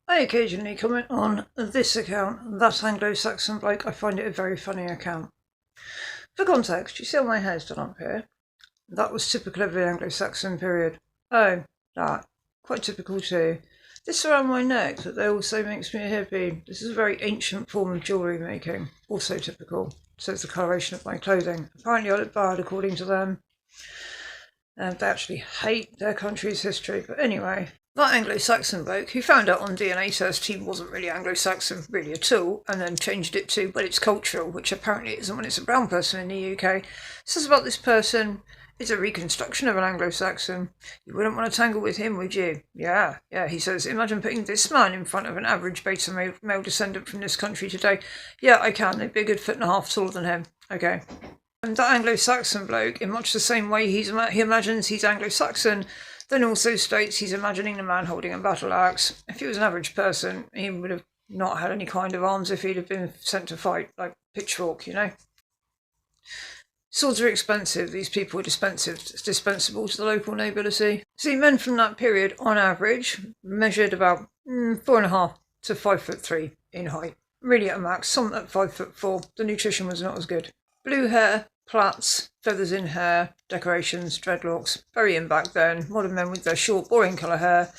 I occasionally comment on this account, That Anglo Saxon Bloke. I find it a very funny account. For context, you see how my hair's done up here? That was typical of the Anglo Saxon period. Oh, that. Quite typical too. This around my neck, that also makes me a hippie. This is a very ancient form of jewellery making. Also typical. So it's the coloration of my clothing. Apparently I look bad according to them. And they actually hate their country's history. But anyway, that Anglo-Saxon bloke who found out on DNA test he wasn't really Anglo-Saxon really at all, and then changed it to, well, it's cultural, which apparently isn't when it's a brown person in the UK, says about this person, it's a reconstruction of an Anglo-Saxon. You wouldn't want to tangle with him, would you? Yeah, he says, imagine putting this man in front of an average beta male descendant from this country today. Yeah, I can. They'd be a good foot and a half taller than him. Okay. And that Anglo-Saxon bloke, in much the same way he imagines he's Anglo-Saxon, then also states he's imagining the man holding a battle axe. If he was an average person, he would have not had any kind of arms if he'd have been sent to fight, like pitchfork, you know. Swords are expensive. These people were dispensable to the local nobility. See, men from that period, on average, measured about 4.5 to 5'3" in height. Really at a max, some at 5'4". The nutrition was not as good. Blue hair, plaits, feathers in hair, decorations, dreadlocks, very in back then. Modern men with their short, boring colour hair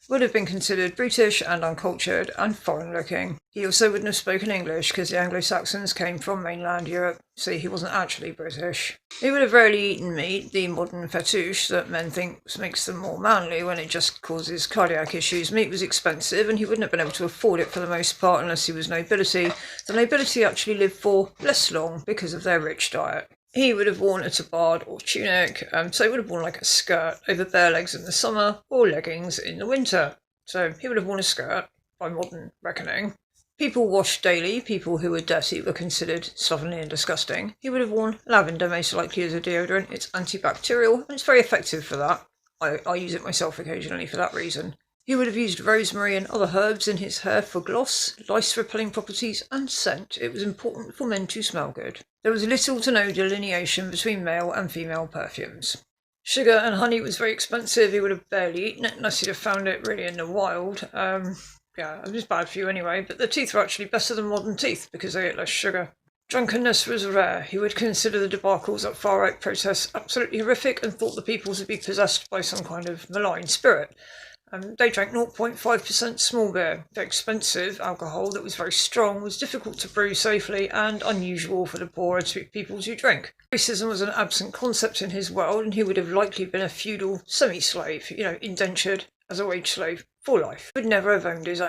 would have been considered brutish and uncultured and foreign-looking. He also wouldn't have spoken English because the Anglo-Saxons came from mainland Europe. See, he wasn't actually British. He would have rarely eaten meat, the modern fetouche that men think makes them more manly when it just causes cardiac issues. Meat was expensive and he wouldn't have been able to afford it for the most part unless he was nobility. The nobility actually lived for less long because of their rich diet. He would have worn a tabard or tunic, so he would have worn like a skirt over bare legs in the summer or leggings in the winter. So he would have worn a skirt, by modern reckoning. People washed daily. People who were dirty were considered slovenly and disgusting. He would have worn lavender, most likely as a deodorant. It's antibacterial and it's very effective for that. I use it myself occasionally for that reason. He would have used rosemary and other herbs in his hair for gloss, lice-repelling properties and scent. It was important for men to smell good. There was little to no delineation between male and female perfumes. Sugar and honey was very expensive. He would have barely eaten it unless he'd have found it really in the wild. It was bad for you anyway, but the teeth were actually better than modern teeth because they ate less sugar. Drunkenness was rare. He would consider the debacles at far-right protests absolutely horrific and thought the people to be possessed by some kind of malign spirit. They drank 0.5% small beer. The expensive alcohol that was very strong was difficult to brew safely and unusual for the poorer people to drink. Racism was an absent concept in his world, and he would have likely been a feudal semi-slave, indentured as a wage slave for life. Would never have owned his own